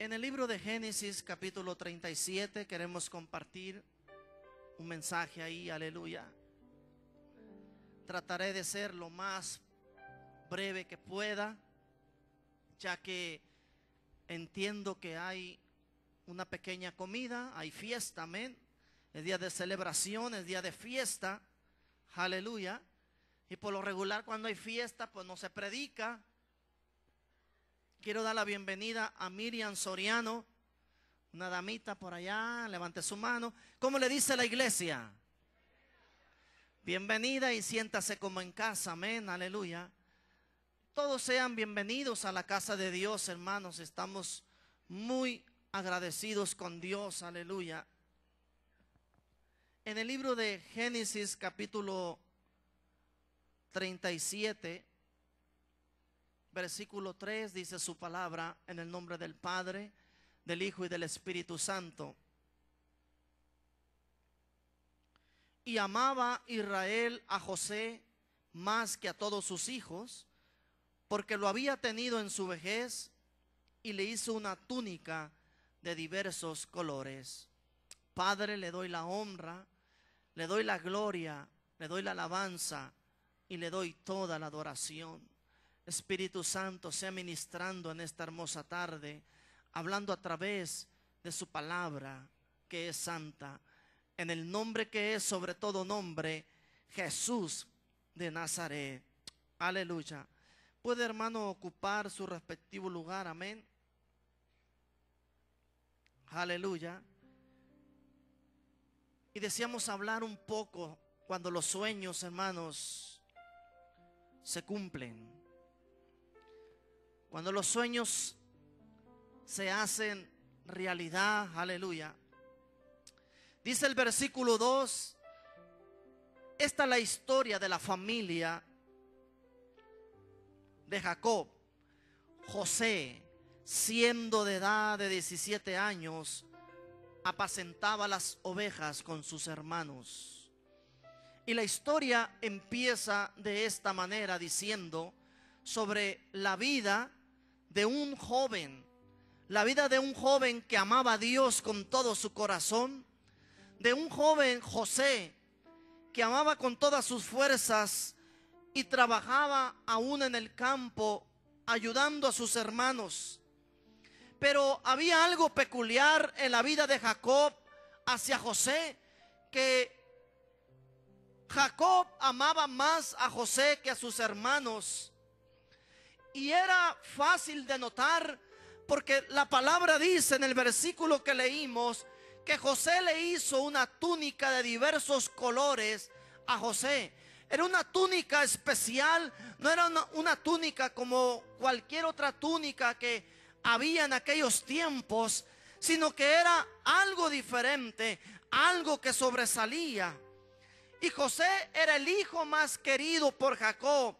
En el libro de Génesis capítulo 37 queremos compartir un mensaje ahí, aleluya. Trataré de ser lo más breve que pueda, ya que entiendo que hay una pequeña comida, hay fiesta, amén. Es día de celebración, es día de fiesta, aleluya. Y por lo regular cuando hay fiesta pues no se predica. Quiero dar la bienvenida a Miriam Soriano, una damita por allá, levante su mano. ¿Cómo le dice la iglesia? Bienvenida y siéntase como en casa, amén, aleluya. Todos sean bienvenidos a la casa de Dios, hermanos. Estamos muy agradecidos con Dios, aleluya. En el libro de Génesis capítulo 37, versículo 3 dice su palabra: en el nombre del Padre, del Hijo y del Espíritu Santo. Y amaba Israel a José más que a todos sus hijos, porque lo había tenido en su vejez, y le hizo una túnica de diversos colores. Padre, le doy la honra, le doy la gloria, le doy la alabanza y le doy toda la adoración. Espíritu Santo, sea ministrando en esta hermosa tarde, hablando a través de su palabra que es santa, en el nombre que es sobre todo nombre, Jesús de Nazaret. Aleluya. Puede, hermano, ocupar su respectivo lugar, amén. Aleluya. Y deseamos hablar un poco cuando los sueños, hermanos, se cumplen. Cuando los sueños se hacen realidad, aleluya. Dice el versículo 2, esta es la historia de la familia de Jacob. José, siendo de edad de 17 años, apacentaba las ovejas con sus hermanos. Y la historia empieza de esta manera, diciendo sobre la vida de un joven, la vida de un joven que amaba a Dios con todo su corazón, de un joven José que amaba con todas sus fuerzas y trabajaba aún en el campo ayudando a sus hermanos. Pero había algo peculiar en la vida de Jacob hacia José, que Jacob amaba más a José que a sus hermanos. Y era fácil de notar porque la palabra dice en el versículo que leímos que José le hizo una túnica de diversos colores a José. Era una túnica especial, no era una túnica como cualquier otra túnica que había en aquellos tiempos, sino que era algo diferente, algo que sobresalía. Y José era el hijo más querido por Jacob,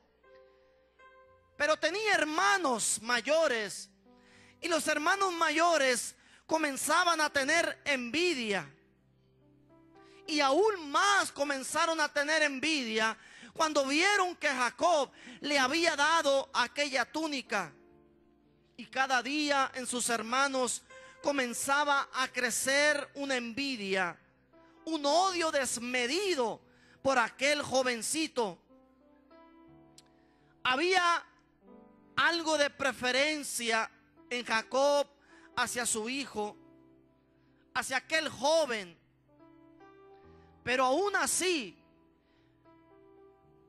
pero tenía hermanos mayores, y los hermanos mayores comenzaban a tener envidia, y aún más comenzaron a tener envidia cuando vieron que Jacob le había dado aquella túnica. Y cada día en sus hermanos comenzaba a crecer una envidia, un odio desmedido por aquel jovencito. Había algo de preferencia en Jacob hacia su hijo, hacia aquel joven. Pero aún así,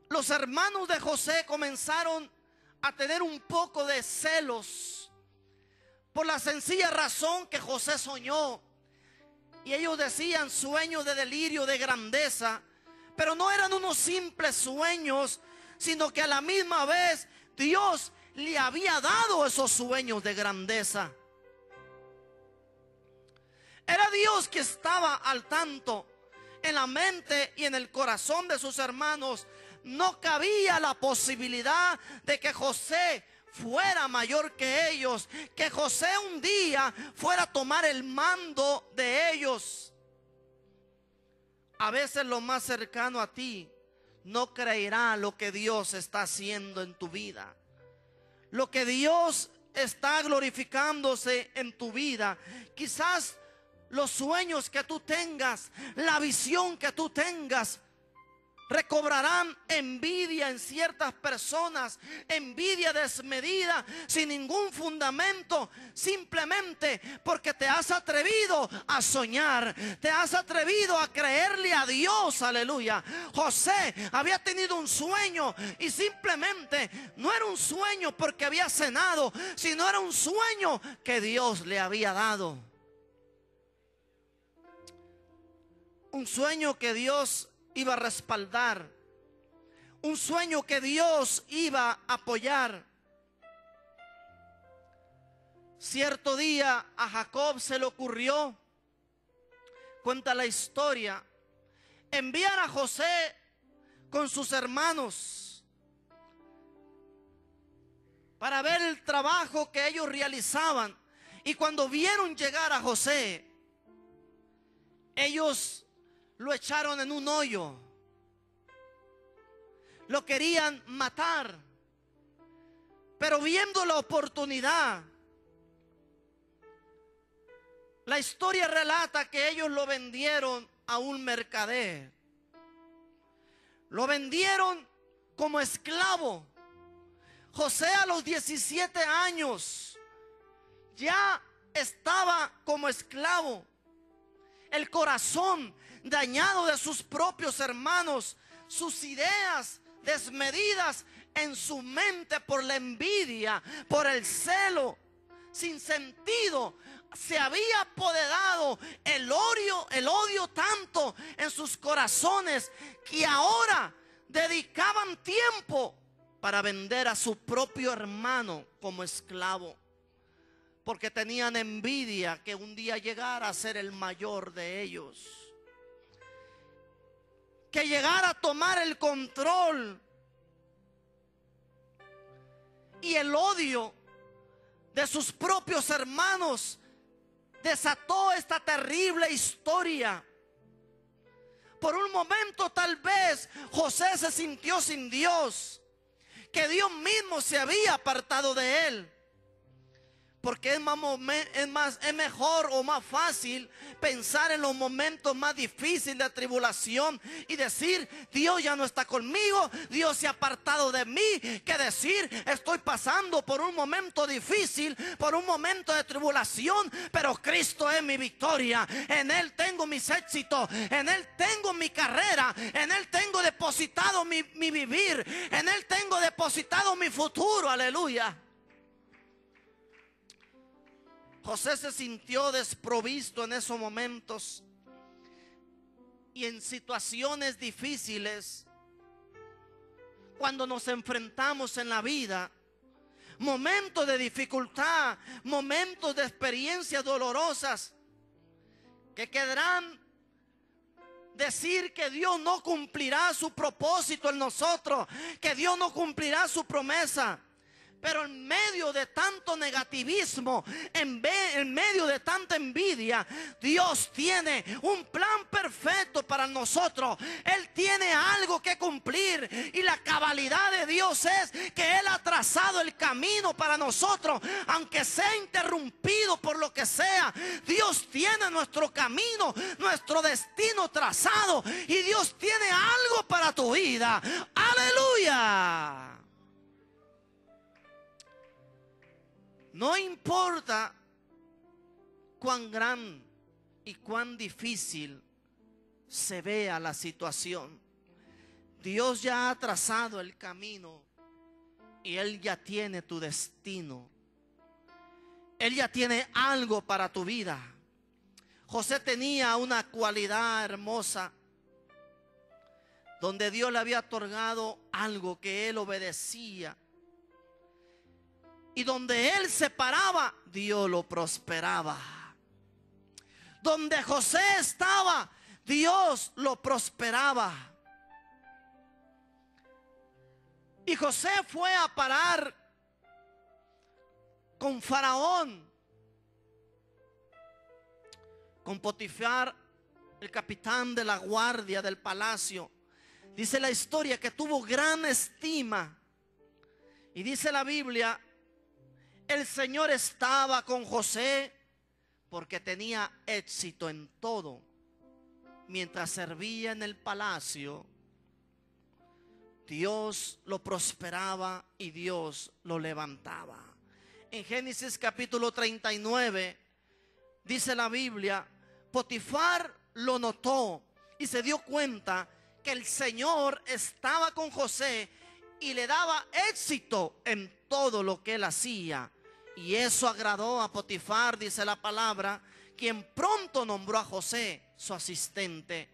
los hermanos de José comenzaron a tener un poco de celos, por la sencilla razón que José soñó. Y ellos decían sueños de delirio, de grandeza, pero no eran unos simples sueños, sino que a la misma vez Dios le había dado esos sueños de grandeza. Era Dios que estaba al tanto. En la mente y en el corazón de sus hermanos no cabía la posibilidad de que José fuera mayor que ellos, que José un día fuera a tomar el mando de ellos. A veces lo más cercano a ti no creerá lo que Dios está haciendo en tu vida. Lo que Dios está glorificándose en tu vida. Quizás los sueños que tú tengas, la visión que tú tengas, recobrarán envidia en ciertas personas, envidia desmedida, sin ningún fundamento, simplemente porque te has atrevido a soñar, te has atrevido a creerle a Dios, aleluya. José había tenido un sueño y simplemente no era un sueño porque había cenado, sino era un sueño que Dios le había dado. Un sueño que Dios iba a respaldar, un sueño que Dios iba a apoyar. Cierto día a Jacob se le ocurrió, cuenta la historia, enviar a José con sus hermanos para ver el trabajo que ellos realizaban. Y cuando vieron llegar a José, ellos lo echaron en un hoyo, lo querían matar, pero viendo la oportunidad, la historia relata que ellos lo vendieron a un mercader, lo vendieron como esclavo. José a los 17 años ya estaba como esclavo. El corazón dañado de sus propios hermanos, sus ideas desmedidas en su mente por la envidia, por el celo sin sentido, se había apoderado el odio tanto en sus corazones que ahora dedicaban tiempo para vender a su propio hermano como esclavo, porque tenían envidia que un día llegara a ser el mayor de ellos, que llegara a tomar el control. Y el odio de sus propios hermanos desató esta terrible historia. Por un momento tal vez José se sintió sin Dios, que Dios mismo se había apartado de él. Porque es mejor o más fácil pensar en los momentos más difíciles de tribulación y decir: Dios ya no está conmigo, Dios se ha apartado de mí, que decir: estoy pasando por un momento difícil, por un momento de tribulación, pero Cristo es mi victoria. En Él tengo mis éxitos, en Él tengo mi carrera, en Él tengo depositado mi vivir, en Él tengo depositado mi futuro. Aleluya. José se sintió desprovisto en esos momentos, y en situaciones difíciles, cuando nos enfrentamos en la vida, momentos de dificultad, momentos de experiencias dolorosas, que querrán decir que Dios no cumplirá su propósito en nosotros, que Dios no cumplirá su promesa. Pero en medio de tanto negativismo, en medio de tanta envidia, Dios tiene un plan perfecto para nosotros. Él tiene algo que cumplir, y la cabalidad de Dios es que Él ha trazado el camino para nosotros, aunque sea interrumpido por lo que sea. Dios tiene nuestro camino, nuestro destino trazado, y Dios tiene algo para tu vida. ¡Aleluya! No importa cuán gran y cuán difícil se vea la situación, Dios ya ha trazado el camino y Él ya tiene tu destino. Él ya tiene algo para tu vida. José tenía una cualidad hermosa, donde Dios le había otorgado algo que él obedecía. Y donde él se paraba, Dios lo prosperaba. Donde José estaba, Dios lo prosperaba. Y José fue a parar con Faraón, con Potifar, el capitán de la guardia del palacio. Dice la historia que tuvo gran estima. Y dice la Biblia, El Señor estaba con José porque tenía éxito en todo. Mientras servía en el palacio, Dios lo prosperaba y Dios lo levantaba. En Génesis capítulo 39 dice la Biblia, Potifar lo notó y se dio cuenta que el Señor estaba con José y le daba éxito en todo lo que él hacía. Y eso agradó a Potifar, dice la palabra, quien pronto nombró a José su asistente.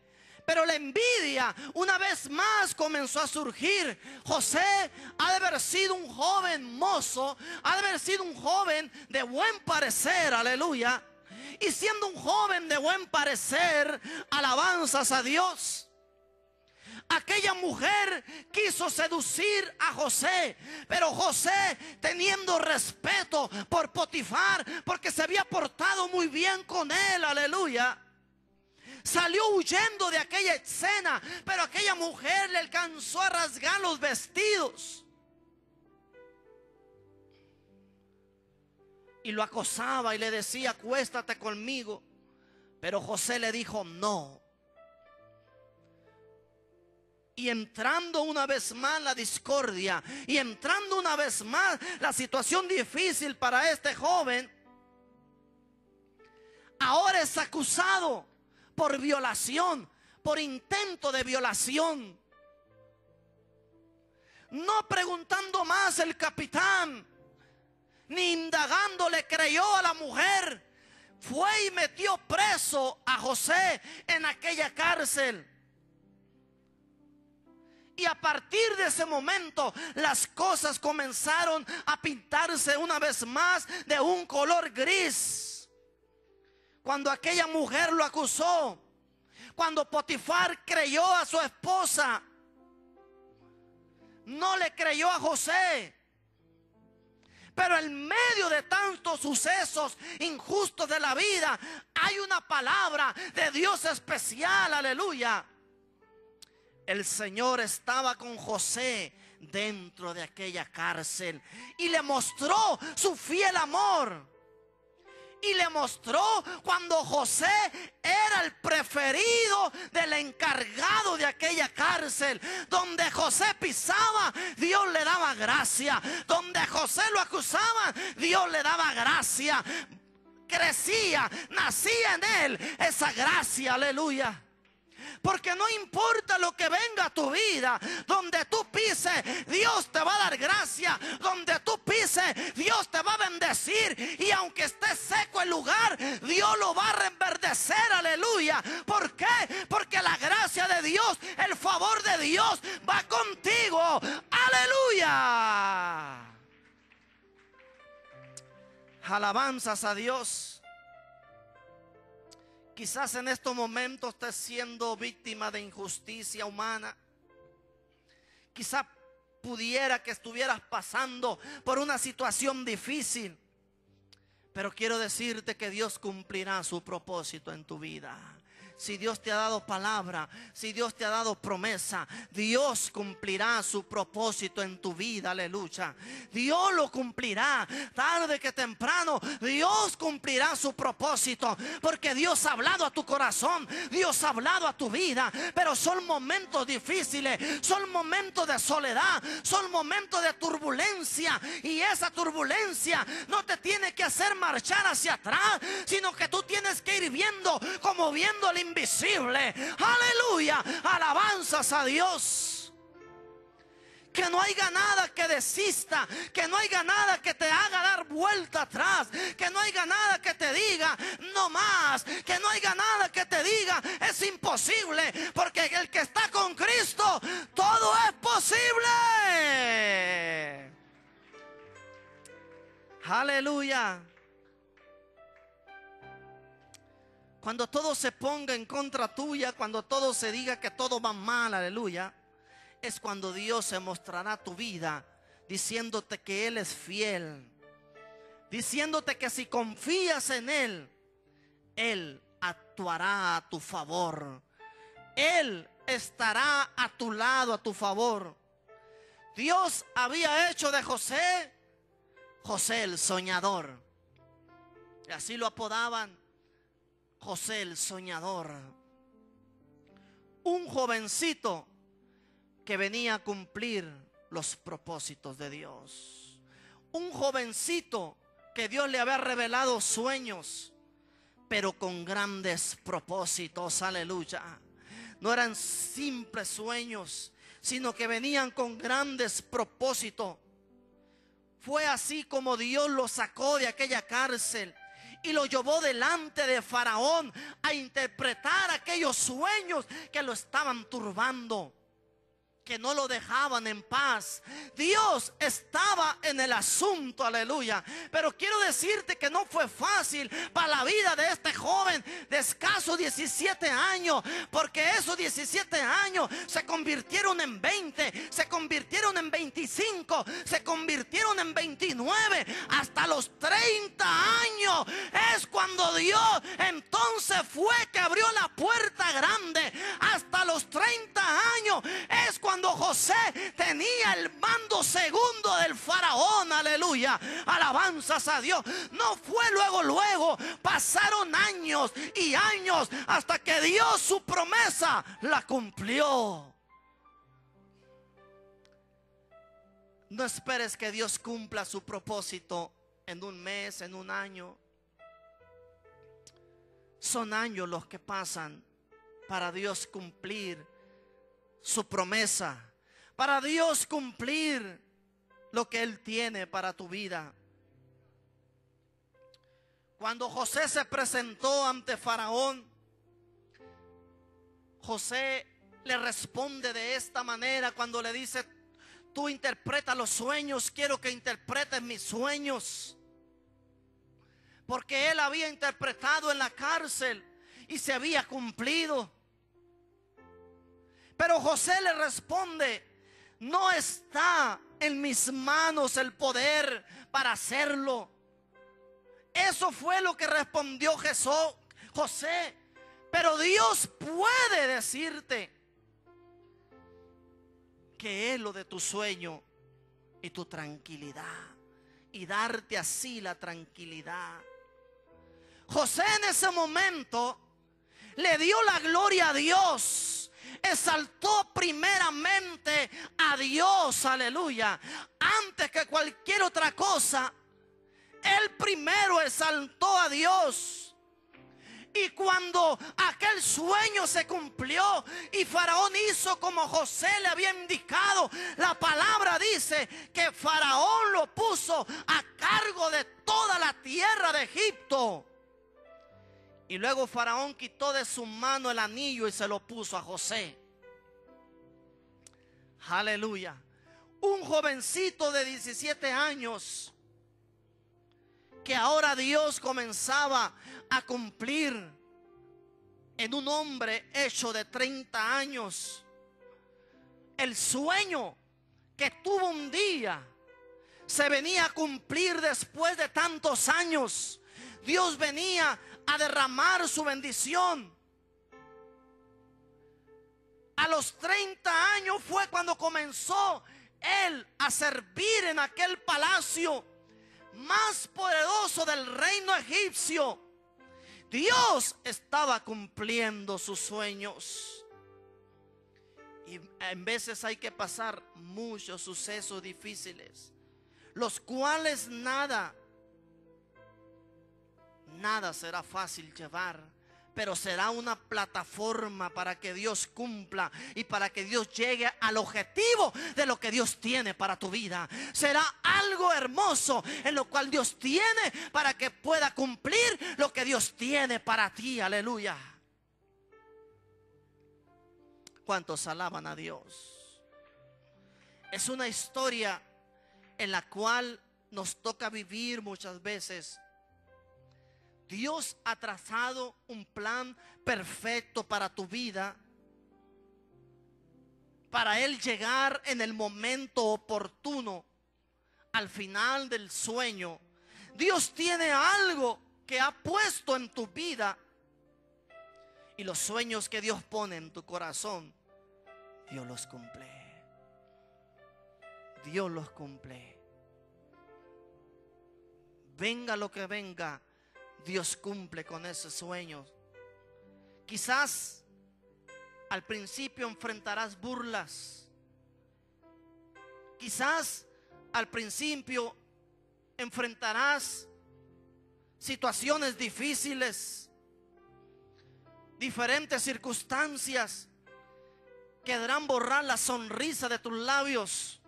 Pero la envidia una vez más comenzó a surgir. José ha de haber sido un joven mozo, ha de haber sido un joven de buen parecer, aleluya. Y siendo un joven de buen parecer, alabanzas a Dios, aquella mujer quiso seducir a José, pero José, teniendo respeto por Potifar, porque se había portado muy bien con él, aleluya, salió huyendo de aquella escena. Pero aquella mujer le alcanzó a rasgar los vestidos y lo acosaba y le decía, acuéstate conmigo. Pero José le dijo no. Y entrando una vez más la discordia, y entrando una vez más la situación difícil para este joven, ahora es acusado por violación, por intento de violación. No preguntando más el capitán, ni indagando, le creyó a la mujer. Fue y metió preso a José en aquella cárcel. Y a partir de ese momento las cosas comenzaron a pintarse una vez más de un color gris. Cuando aquella mujer lo acusó, cuando Potifar creyó a su esposa, no le creyó a José. Pero en medio de tantos sucesos injustos de la vida, hay una palabra de Dios especial, aleluya. El Señor estaba con José dentro de aquella cárcel y le mostró su fiel amor. Y le mostró cuando José era el preferido del encargado de aquella cárcel. Donde José pisaba, Dios le daba gracia. Donde José lo acusaba, Dios le daba gracia. Crecía, nacía en él esa gracia, aleluya. Porque no importa lo que venga a tu vida, donde tú pises, Dios te va a dar gracia. Donde tú pises, Dios te va a bendecir. Y aunque esté seco el lugar, Dios lo va a reverdecer, aleluya. ¿Por qué? Porque la gracia de Dios, el favor de Dios va contigo, aleluya. Alabanzas a Dios. Quizás en estos momentos estés siendo víctima de injusticia humana. Quizás pudiera que estuvieras pasando por una situación difícil. Pero quiero decirte que Dios cumplirá su propósito en tu vida. Si Dios te ha dado palabra, si Dios te ha dado promesa, Dios cumplirá su propósito en tu vida, aleluya. Dios lo cumplirá, tarde que temprano, Dios cumplirá su propósito. Porque Dios ha hablado a tu corazón, Dios ha hablado a tu vida. Pero son momentos difíciles, son momentos de soledad, son momentos de turbulencia. Y esa turbulencia no te tiene que hacer marchar hacia atrás, sino que tú tienes que ir viendo como viendo el invisible, aleluya, alabanzas a Dios. Que no haya nada que desista, que no haya nada que te haga dar vuelta atrás, que no haya nada que te diga no más, que no haya nada que te diga es imposible, porque el que está con Cristo todo es posible. Aleluya. Cuando todo se ponga en contra tuya, cuando todo se diga que todo va mal, aleluya, es cuando Dios se mostrará tu vida, diciéndote que Él es fiel, diciéndote que si confías en Él, Él actuará a tu favor, Él estará a tu lado, a tu favor. Dios había hecho de José José el soñador. Y así lo apodaban, José el soñador. Un jovencito que venía a cumplir los propósitos de Dios. Un jovencito que Dios le había revelado sueños, pero con grandes propósitos. Aleluya. No eran simples sueños, sino que venían con grandes propósitos. Fue así como Dios lo sacó de aquella cárcel y lo llevó delante de Faraón a interpretar aquellos sueños que lo estaban turbando, que no lo dejaban en paz. Dios estaba en el asunto, aleluya. Pero quiero decirte que no fue fácil para la vida de este joven de escasos 17 años, porque esos 17 años se convirtieron en 20, se convirtieron en 25, se convirtieron en 29, hasta los 30 años es cuando Dios entonces fue que abrió la puerta grande. Hasta los 30 años es cuando José tenía el mando segundo del faraón, aleluya, alabanzas a Dios. No fue luego, pasaron años y años hasta que Dios su promesa la cumplió. No esperes que Dios cumpla su propósito en un mes, en un año. Son años los que pasan para Dios cumplir su promesa, para Dios cumplir lo que Él tiene para tu vida. Cuando José se presentó ante Faraón, José le responde de esta manera cuando le dice: tú interpreta los sueños, quiero que interpretes mis sueños. Porque él había interpretado en la cárcel y se había cumplido. Pero José le responde: no está en mis manos el poder para hacerlo. Eso fue lo que respondió José. Pero Dios puede decirte que es lo de tu sueño y tu tranquilidad, y darte así la tranquilidad. José en ese momento le dio la gloria a Dios, exaltó primeramente a Dios, aleluya, antes que cualquier otra cosa. Él primero exaltó a Dios. Y cuando aquel sueño se cumplió y Faraón hizo como José le había indicado, la palabra dice que Faraón lo puso a cargo de toda la tierra de Egipto. Y luego Faraón quitó de su mano el anillo y se lo puso a José. Aleluya. Un jovencito de 17 años que ahora Dios comenzaba a cumplir en un hombre hecho de 30 años. El sueño que tuvo un día se venía a cumplir después de tantos años. Dios venía a derramar su bendición. A los 30 años fue cuando comenzó él a servir en aquel palacio más poderoso del reino egipcio. Dios estaba cumpliendo sus sueños. Y en veces hay que pasar muchos sucesos difíciles, los cuales nada será fácil llevar, pero será una plataforma para que Dios cumpla y para que Dios llegue al objetivo de lo que Dios tiene para tu vida. Será algo hermoso en lo cual Dios tiene para que pueda cumplir lo que Dios tiene para ti. Aleluya. ¿Cuántos alaban a Dios? Es una historia en la cual nos toca vivir muchas veces. Dios ha trazado un plan perfecto para tu vida, para Él llegar en el momento oportuno, al final del sueño. Dios tiene algo que ha puesto en tu vida, y los sueños que Dios pone en tu corazón, Dios los cumple. Dios los cumple. venga lo que venga, Dios cumple con ese sueño. Quizás al principio enfrentarás burlas. Quizás al principio enfrentarás situaciones difíciles, diferentes circunstancias que querrán borrar la sonrisa de tus labios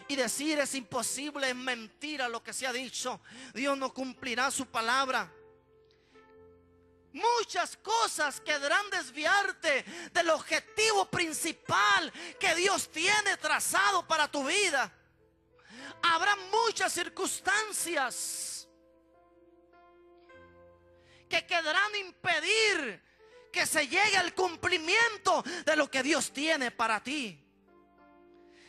y decir: es imposible, es mentira lo que se ha dicho, Dios no cumplirá su palabra. Muchas cosas querrán desviarte del objetivo principal que Dios tiene trazado para tu vida. Habrá muchas circunstancias que querrán impedir que se llegue al cumplimiento de lo que Dios tiene para ti.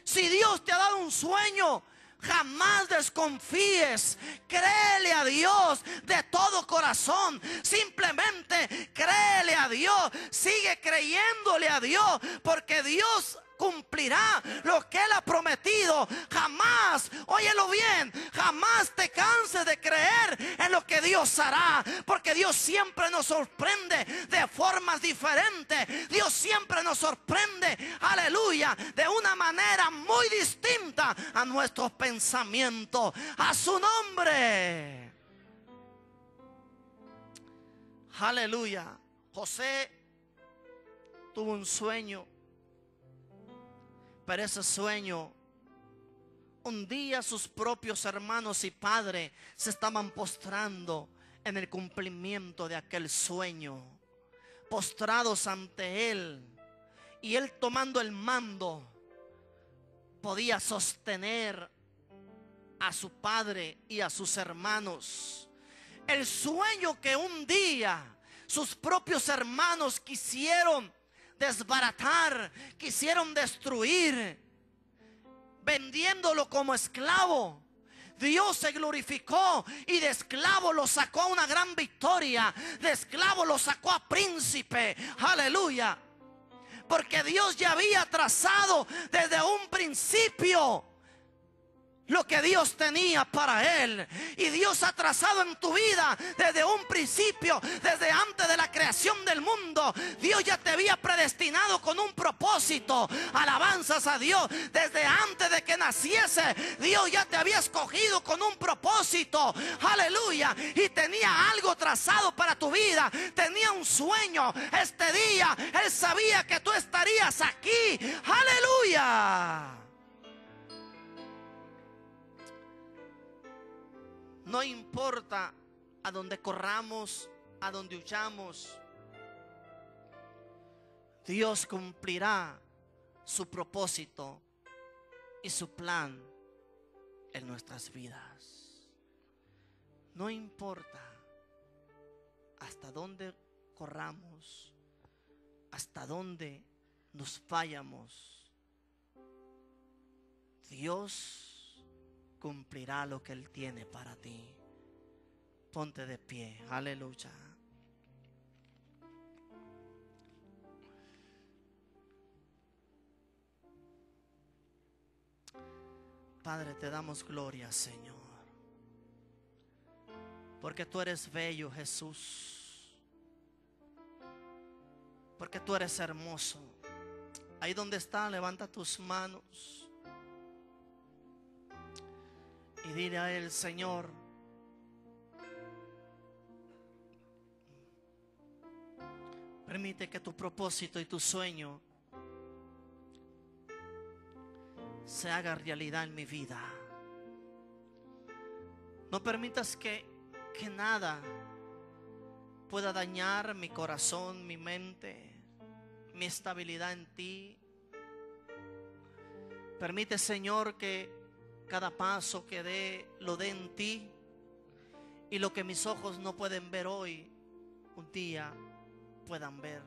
Si Dios te ha dado un sueño, jamás desconfíes. Créele a Dios de todo corazón. Simplemente créele a Dios. Sigue creyéndole a Dios, porque Dios cumplirá lo que Él ha prometido. Jamás, óyelo bien, jamás te canses de creer en lo que Dios hará, porque Dios siempre nos sorprende de formas diferentes. Dios siempre nos sorprende, aleluya, de una manera muy distinta a nuestros pensamientos. A su nombre, aleluya. José tuvo un sueño, pero ese sueño, un día sus propios hermanos y padres se estaban postrando en el cumplimiento de aquel sueño, postrados ante él, y él, tomando el mando, podía sostener a su padre y a sus hermanos. El sueño que un día sus propios hermanos quisieron desbaratar, quisieron destruir, vendiéndolo como esclavo, Dios se glorificó y de esclavo lo sacó a una gran victoria. De esclavo lo sacó a príncipe. Aleluya. Porque Dios ya había trazado desde un principio lo que Dios tenía para él. Y Dios ha trazado en tu vida desde un principio, desde antes de la creación del mundo. Dios ya te había predestinado con un propósito. Alabanzas a Dios. Desde antes de que naciese, Dios ya te había escogido con un propósito. Aleluya. Y tenía algo trazado para tu vida. Tenía un sueño. Este día Él sabía que tú estarías aquí. Aleluya. No importa a donde corramos, a donde huyamos, Dios cumplirá su propósito y su plan en nuestras vidas. No importa hasta dónde corramos, hasta dónde nos vayamos, Dios cumplirá lo que Él tiene para ti. Ponte de pie, aleluya. Padre, te damos gloria, Señor, porque tú eres bello, Jesús, porque tú eres hermoso. Ahí donde está, levanta tus manos y dile a Él: Señor, permite que tu propósito y tu sueño se haga realidad en mi vida. No permitas que nada pueda dañar mi corazón, mi mente, mi estabilidad en ti. Permite, Señor, que cada paso que dé, lo dé en ti. Y lo que mis ojos no pueden ver hoy, un día puedan ver.